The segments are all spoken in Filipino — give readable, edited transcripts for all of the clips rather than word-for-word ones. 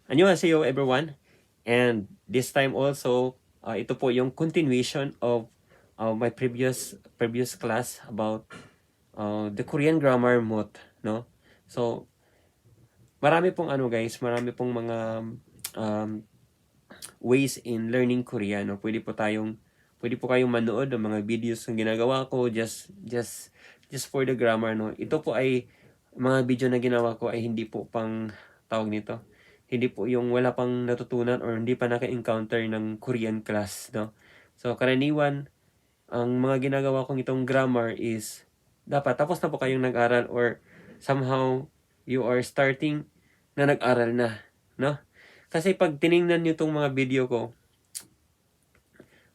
Annyeonghaseyo everyone. And this time also, ito po yung continuation of my previous class about the Korean grammar mode, no? So, marami pong guys, marami pong mga um, ways in learning Korean, no? Pwede po kayong manood ng mga videos na ginagawa ko just for the grammar, no? Ito po ay mga video na ginawa ko ay hindi po pang tawag nito. Hindi po yung wala pang natutunan or hindi pa naka-encounter ng Korean class, no? So, karaniwan, ang mga ginagawa kong itong grammar is dapat tapos na po kayong nag-aral or somehow you are starting na nag-aral na, no? Kasi pag tiningnan niyo tong mga video ko,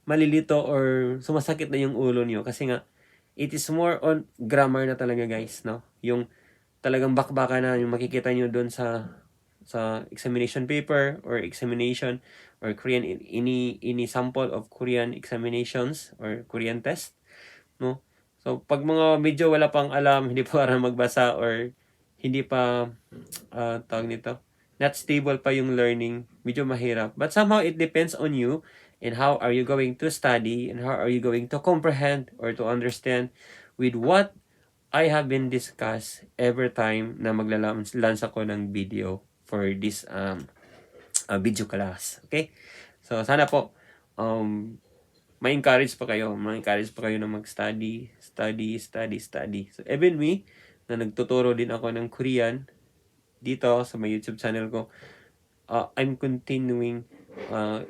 malilito or sumasakit na yung ulo niyo kasi nga it is more on grammar na talaga guys, no? Yung talagang bakbaka na yung makikita niyo doon sa examination paper or examination or Korean any sample of Korean examinations or Korean test, no? So pag mga medyo wala pang alam, hindi pa aram magbasa or hindi pa tawag nito, not stable pa yung learning, medyo mahirap. But somehow it depends on you and how are you going to study and how are you going to comprehend or to understand with what I have been discussed every time na maglalance ako ng video for this video class. Okay? So, sana po ma-encourage pa kayo na mag-study, study. So, even me, na nagtuturo din ako ng Korean dito sa my YouTube channel ko, I'm continuing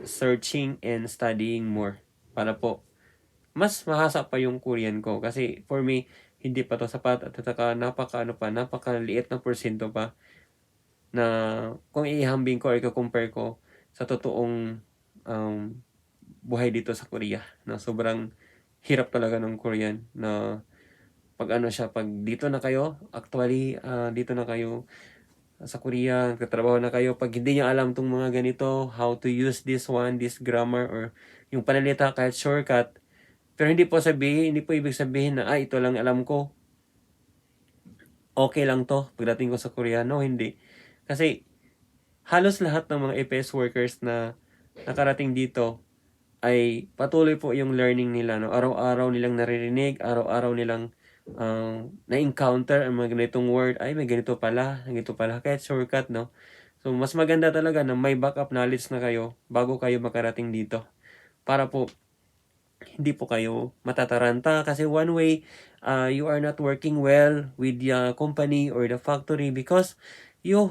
searching and studying more para po mas mahasa pa yung Korean ko kasi for me hindi pa to sapat at napakaliit na porsyento pa na kung ihambing ko or i-compare ko sa totoong buhay dito sa Korea na sobrang hirap talaga ng Korean na pag pag dito na kayo dito na kayo sa Korea, katrabaho na kayo, pag hindi niyo alam tong mga ganito, how to use this grammar or yung panalita kahit shortcut, pero hindi po ibig sabihin na ito lang alam ko, okay lang to pagdating ko sa Korea. No, hindi. Kasi halos lahat ng mga EPS workers na nakarating dito ay patuloy po yung learning nila, no? Araw-araw nilang naririnig, araw-araw nilang na-encounter ang mga ganitong word, ay may ganito pala, kahit shortcut, no? So, mas maganda talaga na may backup knowledge na kayo bago kayo makarating dito. Para po, hindi po kayo matataranta kasi one way, you are not working well with the company or the factory because you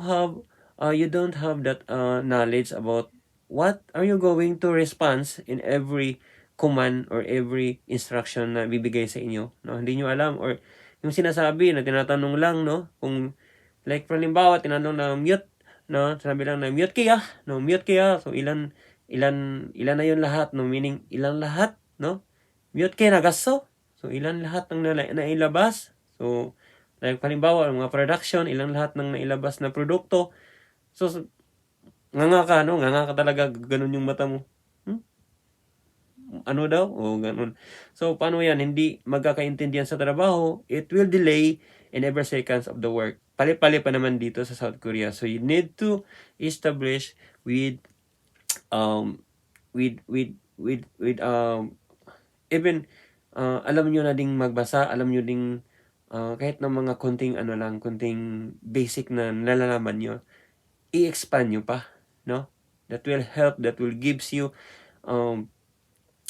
don't have that knowledge about what are you going to respond in every command or every instruction na bibigay sa inyo, no? Hindi nyo alam or yung sinasabi na tinatanong lang, no? Kung like halimbawa tinanong na mute, no? Sabi lang na mute kaya, no? Mute kaya. So ilan na yun lahat, no? Meaning ilan lahat, no? Mute kaya nagaso. So ilan lahat ng nailabas. So like halimbawa mga production, ilan lahat ng nailabas na produkto. So nganga ka talaga, ganun yung mata mo. Ano daw? O ganun. So, paano yan? Hindi magkakaintindihan sa trabaho. It will delay in every seconds of the work. Pali-pali pa naman dito sa South Korea. So, you need to establish with even alam nyo na ding magbasa, alam nyo ding kahit ng mga konting konting basic na nalalaman nyo, i-expand nyo pa, no? That will help, that will gives you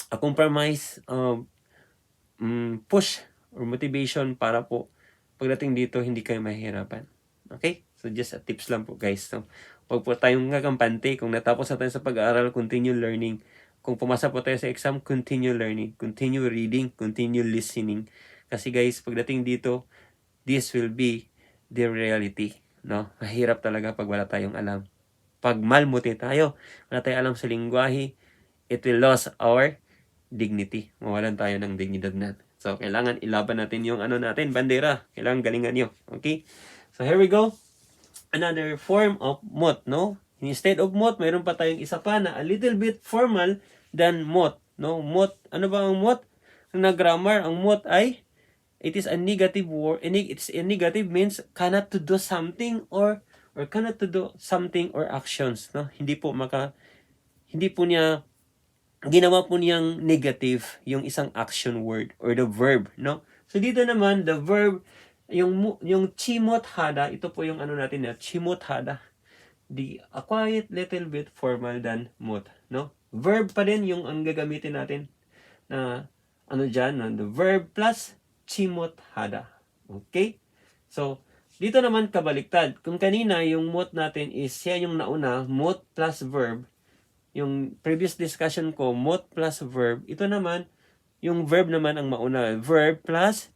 a compromise push or motivation para po pagdating dito hindi kayo mahihirapan. Okay? So just a tips lang po guys. So, huwag po tayong gagampante. Kung natapos na tayo sa pag-aaral, continue learning. Kung pumasa po tayo sa exam, continue learning. Continue reading. Continue listening. Kasi guys, pagdating dito, this will be the reality. No? Mahirap talaga pag wala tayong alam. Pag malmuti tayo, wala tayong alam sa lingwahe, it will lose our dignity. Mawalan tayo ng dignidad na. So, kailangan ilaban natin yung natin, bandera. Kailangan galingan nyo. Okay? So, here we go. Another form of mot, no? Instead of mot, mayroon pa tayong isa pa na a little bit formal than mot, no? Mot, ano ba ang mot? Na grammar, ang mot ay it is a negative word. It's a negative means cannot to do something or or cannot to do something or actions, no? Hindi po niya ginawa po niyang negative yung isang action word or the verb, no? So dito naman the verb yung chimot hada, ito po yung ano natin na chimot hada. A quiet little bit formal than mot, no? Verb pa din yung ang gagamitin natin na ano dyan, no? The verb plus chimot hada. Okay? So, dito naman kabaliktad. Kung kanina yung mot natin is siya yung nauna, mot plus verb. Yung previous discussion ko, mot plus verb. Ito naman, yung verb naman ang mauna. Verb plus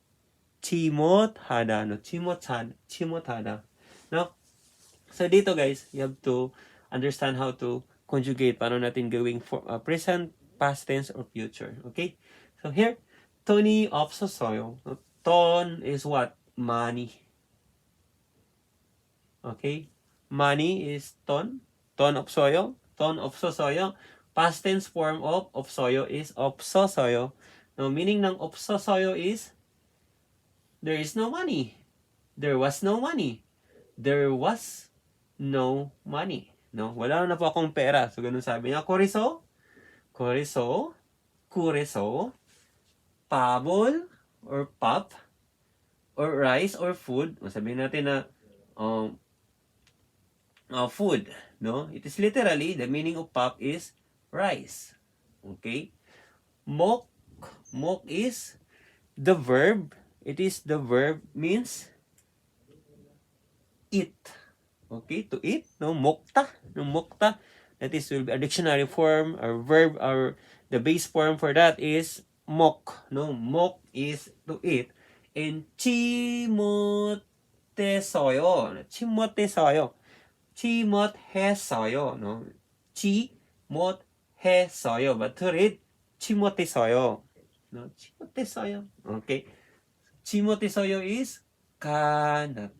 chimot hada, no? Chimot hada. No? So dito guys, you have to understand how to conjugate. Paano natin gawing for, present, past tense, or future. Okay? So here, Tony 없었어요. Ton is what? Money. Okay? Money is ton. Ton 없어요. Ton 없었어요. Past tense form of 없어요 is 없었어요. Now, meaning ng 없었어요 is there is no money. There was no money. There was no money. No? Wala na po akong pera. So, ganun sabi niya. Kureso, pabol, or pop, or rice, or food. Sabihin natin na food. No? It is literally, the meaning of pop is rice. Okay? Mok is the verb. It is the verb means eat. Okay, to eat, no, mokta, that is will be a dictionary form, or verb, or the base form for that is mok, no, mok is to eat, and chimotes어요, no, chimot했어요, but to read chimotes어요, no, chimotes어요, okay, chimotes어요 is cannot.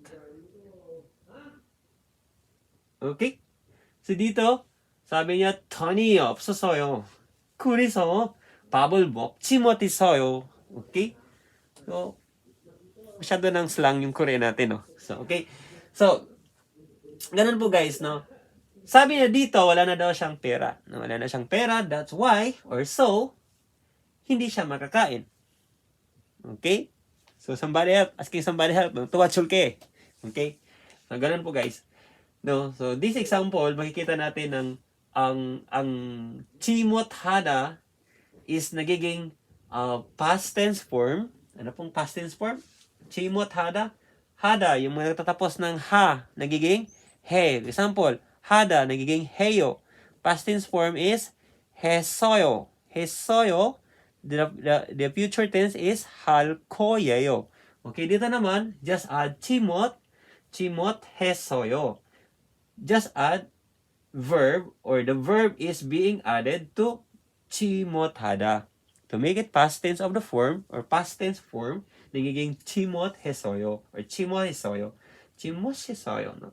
Okay? So dito, sabi niya, 돈이 없어서요. 그래서 밥을 먹지 못했어요. Okay? So, masyado ng slang yung Korean natin, no? So, okay? So, ganun po guys, no? Sabi niya dito, wala na daw siyang pera. No, wala na siyang pera, that's why, or so, hindi siya makakain. Okay? So, asking somebody help, tuwatsulke. Okay? So, ganun po guys. No, so this example, makikita natin ang chimot hada is nagiging past tense form. Ano pong past tense form? Chimot hada. Hada, yung nagtatapos ng ha, nagiging he. Example, hada, nagiging heyo. Past tense form is 했어요. 했어요. The future tense is 할 거예요. Okay, dito naman, just add chimot 했어요. Just add verb, or the verb is being added to chimot hada. To make it past tense of the form, or past tense form, nagiging chimot했어요, or chimot했어요. chimot했어요, no?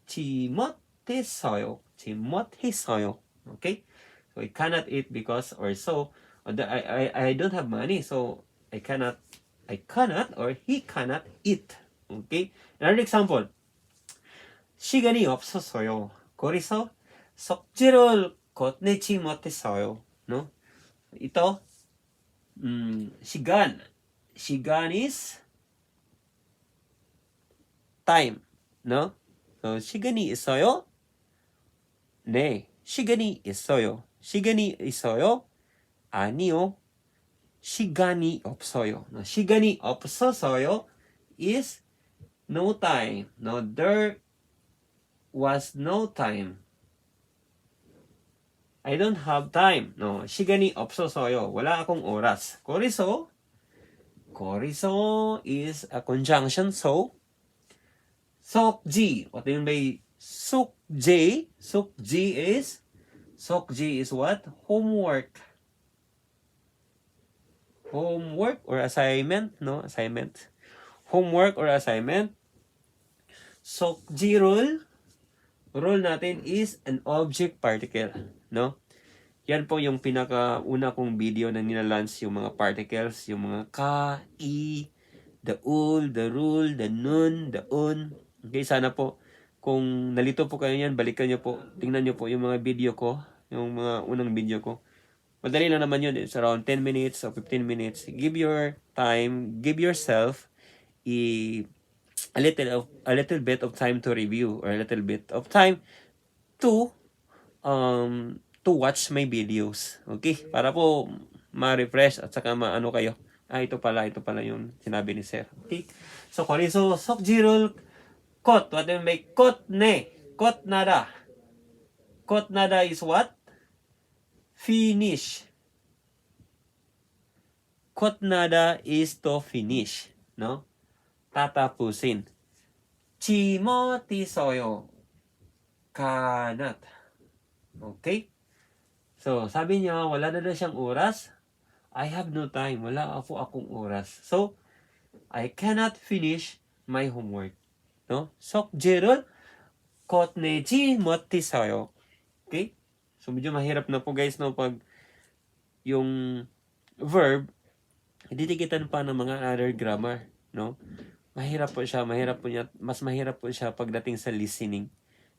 chimot했어요. Okay? So, I cannot eat because, or so, I don't have money, so I cannot, or he cannot eat. Okay? Another example. 시간이 없었어요. 그래서 숙제를 끝내지 못했어요. No? Ito, 시간. 시간 is time. No? So, 시간이 있어요? 네, 시간이 있어요. 시간이 있어요? 아니요. 시간이 없어요. No, 시간이 없어서요 is no time. No, there was no time. I don't have time. No, 시간이 없어서요. wala akong oras. 그래서 is a conjunction. So, 속지. What do you mean by 속지? 속지 is what? Homework. Homework or assignment. No, assignment. Homework or assignment. 속지 rule natin is an object particle, no? Yan po yung pinakauna kong video na nilalance yung mga particles, yung mga ka, i, the ul, the rule, the nun, the un. Okay, sana po kung nalito po kayo yan, balikan nyo po, tingnan nyo po yung mga video ko, yung mga unang video ko. Madali lang naman yun. It's around 10 minutes or 15 minutes. Give your time, give yourself a little bit of time to review or a little bit of time to watch my videos. Okay? Para po ma-refresh at saka maano kayo. Ito pala yung sinabi ni Sir. Okay? So, Koriso, Sokjirul, Kot. What do you make? Kot ne. Kot nada. Kot nada is what? Finish. Kot nada is to finish. No? Tatapusin. Chimoti soyo. Kanat. Okay? So, sabi niya, wala na siyang oras. I have no time. Wala akong oras. So, I cannot finish my homework. No? Sokjirul, kotneji motisayo. Okay? So, medyo mahirap na po guys, no? Pag yung verb, didikitan pa ng mga other grammar. No? Mahirap po siya. Mas mahirap po siya pagdating sa listening.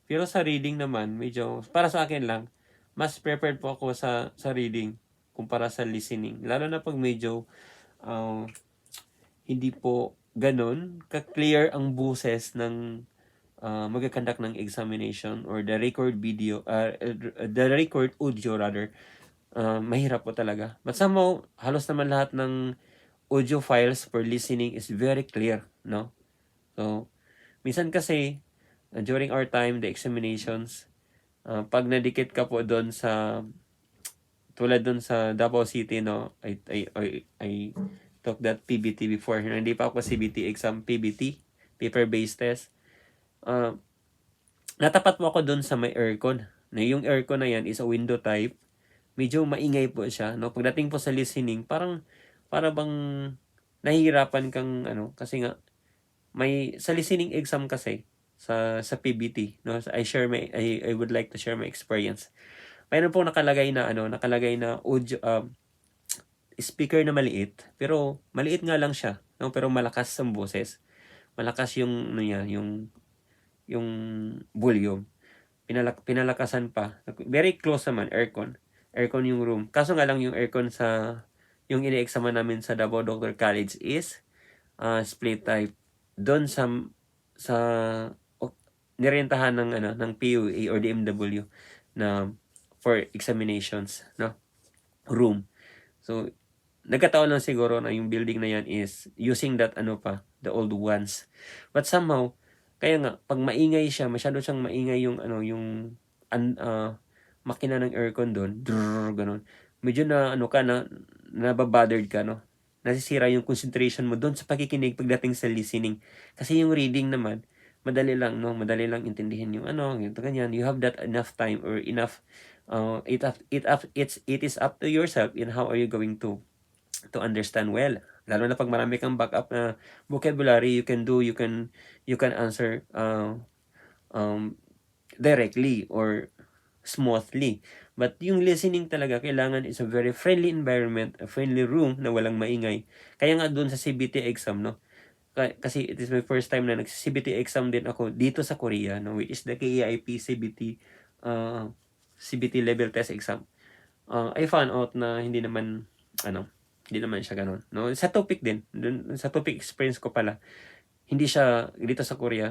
Pero sa reading naman, medyo, para sa akin lang, mas prepared po ako sa reading kumpara sa listening. Lalo na pag medyo hindi po ganun ka-clear ang boses ng magkakandak ng examination or the record audio rather. Mahirap po talaga. But somehow, halos naman lahat ng audio files for listening is very clear, no? So, minsan kasi, during our time, the examinations, pag nadikit ka po doon sa tulad doon sa Davao City, no, I took that PBT before. Hindi pa ako CBT exam, PBT, paper-based test. Natapat mo ako doon sa may aircon. Na yung aircon na yan is a window type. Medyo maingay po siya, no. Pagdating po sa listening, para bang nahihirapan kang kasi nga sa listening exam kasi sa PBT, no. I would like to share my experience. Mayroon pong nakalagay na audio speaker na maliit, pero maliit nga lang siya, no, pero malakas ang boses. Malakas yung yung volume. Pinalakasan pa. Very close naman, aircon yung room. Kaso nga lang yung aircon yung ini-exam namin sa Davao Doctor College is split type. Doon sa nirentahan ng PUA or DMW na for examinations, no, room. So nagkataon lang siguro na yung building na yan is using that the old ones. But somehow kaya nga pag maingay siya, masyado siyang maingay yung makina ng aircon doon, ganun. Medyo nababothered ka, no. Nasisira yung concentration mo doon sa pakikinig pagdating sa listening. Kasi yung reading naman, madali lang intindihin yung ganito ganyan. You have that enough time or enough it is up to yourself in how are you going to understand well. Lalo na pag marami kang backup na vocabulary, you can answer directly or smoothly. But yung listening talaga, kailangan is a very friendly environment, a friendly room na walang maingay. Kaya nga doon sa CBT exam, no? Kasi it is my first time na nag-CBT exam din ako dito sa Korea, no? Which is the KEIP CBT level test exam. I found out na hindi naman siya ganun, no? Sa topic din, sa topic experience ko pala, hindi siya dito sa Korea,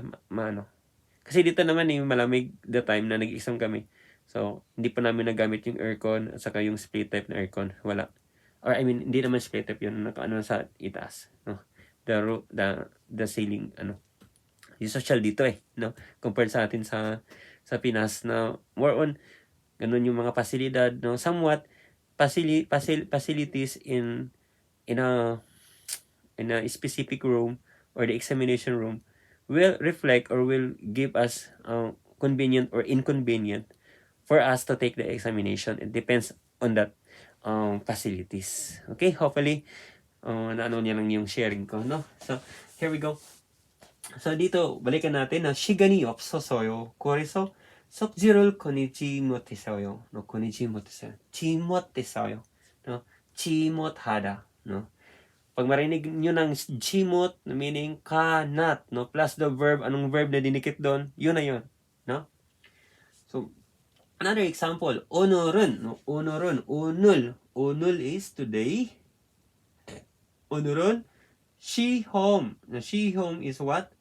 Kasi dito naman malamig the time na nag-exam kami. So, hindi pa namin nagamit yung aircon at saka yung split type na aircon. Wala. Or hindi naman split type yun. Sa itaas. No? The ceiling, Yung social dito no? Compared sa atin sa Pinas na more on, ganun yung mga pasilidad, no? Somewhat, facilities in a specific room or the examination room will reflect or will give us convenient or inconvenient for us to take the examination. It depends on that facilities. Okay, hopefully niya lang yung sharing ko, no? So here we go. So dito balikan natin na shigani opsosoyo koriso sokjirul konichi motesayo no konichi motesayo chimot tesayo no chimot hada no Pag marinig nyo ng chimot, meaning cannot, no? Plus the verb, anong verb na dinikit doon? Yun na yun, no? So, another example, onorun, no? Onorun, onul. Onul is today. Onorun, shihom. Now, shihom is what?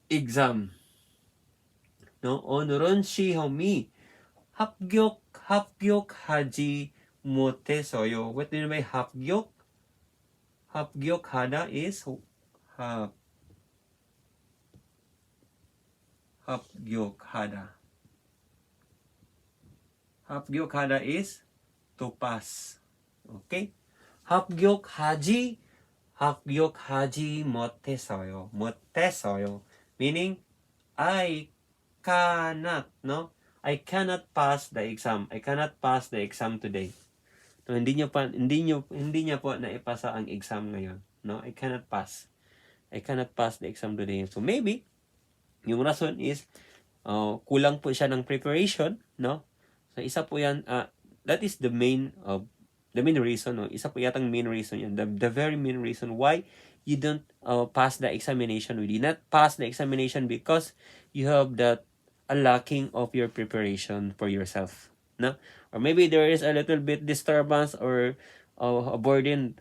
Exam. No? 오늘은 시험이 합격하지 못했어요. What do you mean by 합격? 합격하다 is 합격하다. 합격하다 is to pass. Okay? 합격하지 못했어요. 못했어요. Meaning, I cannot, no? I cannot pass the exam. I cannot pass the exam today. So, hindi niya po naipasa ang exam ngayon. No? I cannot pass. I cannot pass the exam today. So, maybe, yung rason is, kulang po siya ng preparation, no? So, isa po yan, that is the main reason, no? Isa po yatang main reason yan. The very main reason why you don't pass the examination. We did not pass the examination because you have that a lacking of your preparation for yourself, no? Or maybe there is a little bit disturbance or a burden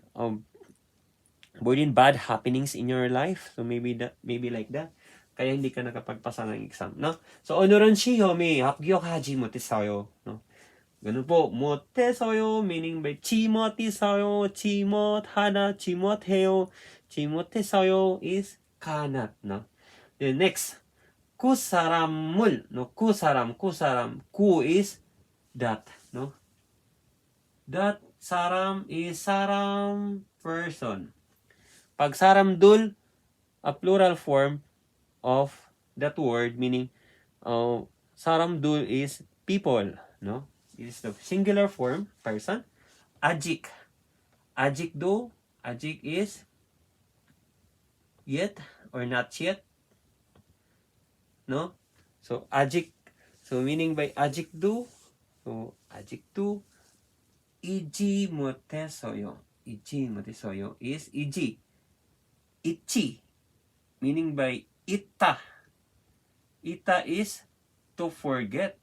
bad happenings in your life. So maybe like that. Kaya hindi ka nakapagpasa ng exam, no? So 오늘은 시험이 합격하지 못했어요, no? Ganun po, 못했어요 meaning by 못했어요, 못하다, 못해요, 못했어요 is cannot, no? The next, 그 사람을, no? 그 사람, 그 is that, no? That saram is saram person. Pag saramdul, a plural form of that word, meaning saramdul is people, no? It is the singular form, person. Ajik. Ajikdo. Ajik is yet or not yet, no? So ajik. So meaning by ajikdo. So ajikdo. Iji 못했어요. Iji 못했어요 is iji. Ichi. Meaning by ita. Ita is to forget.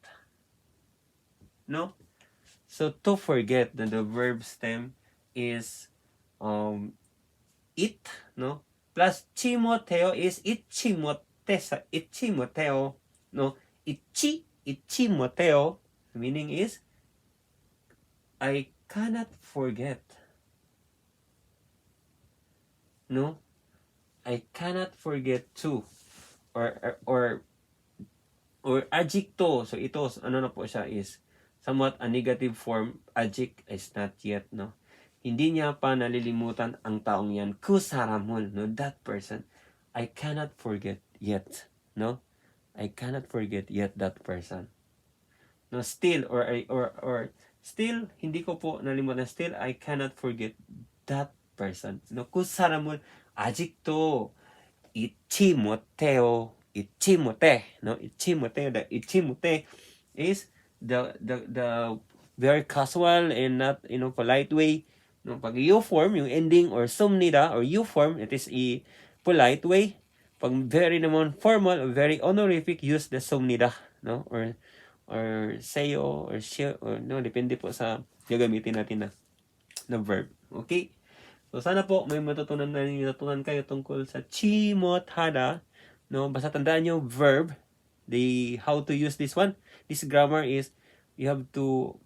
No? So to forget, the verb stem is it, no? Plus chimoteo is ichimoteo, no? Ichimoteo, meaning is I cannot forget. No? I cannot forget to. Or adjecto. So ito, ano na po siya is somewhat a negative form. Adject is not yet, no? Hindi niya pa nalilimutan ang taong yan. Kusaramol, no? That person. I cannot forget yet, no? I cannot forget yet that person. No, still, or still, hindi ko po nalimutan. Still, I cannot forget that person. No, kusaramol, 아직도 잊지 못해요. 잊지 못해. No, 잊지 못해요. The 잊지 못해 is the very casual and not, polite way. No, pag you form, yung ending or sumnida or you form, it is a polite way. Pag very naman formal or very honorific, use the sumnida, no? Or sayo or siya, or no, depende po sa gagamitin natin na verb. Okay? So sana po may natutunan kayo tungkol sa chimothada, no? Basta tandaan nyo verb, how to use this one. This grammar is you have to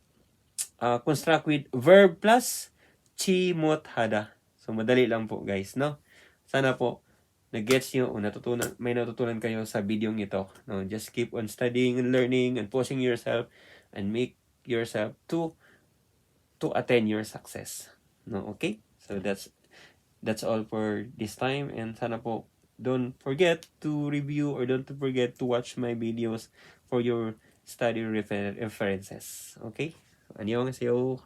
construct with verb plus chimothada. So madali lang po, guys, no? Sana po na-gets nyo o may natutunan kayo sa video ito. No? Just keep on studying and learning and pushing yourself and make yourself to attain your success. No, okay? So that's all for this time, and sana po don't forget to review or don't forget to watch my videos for your study references. Okay? 안녕하세요.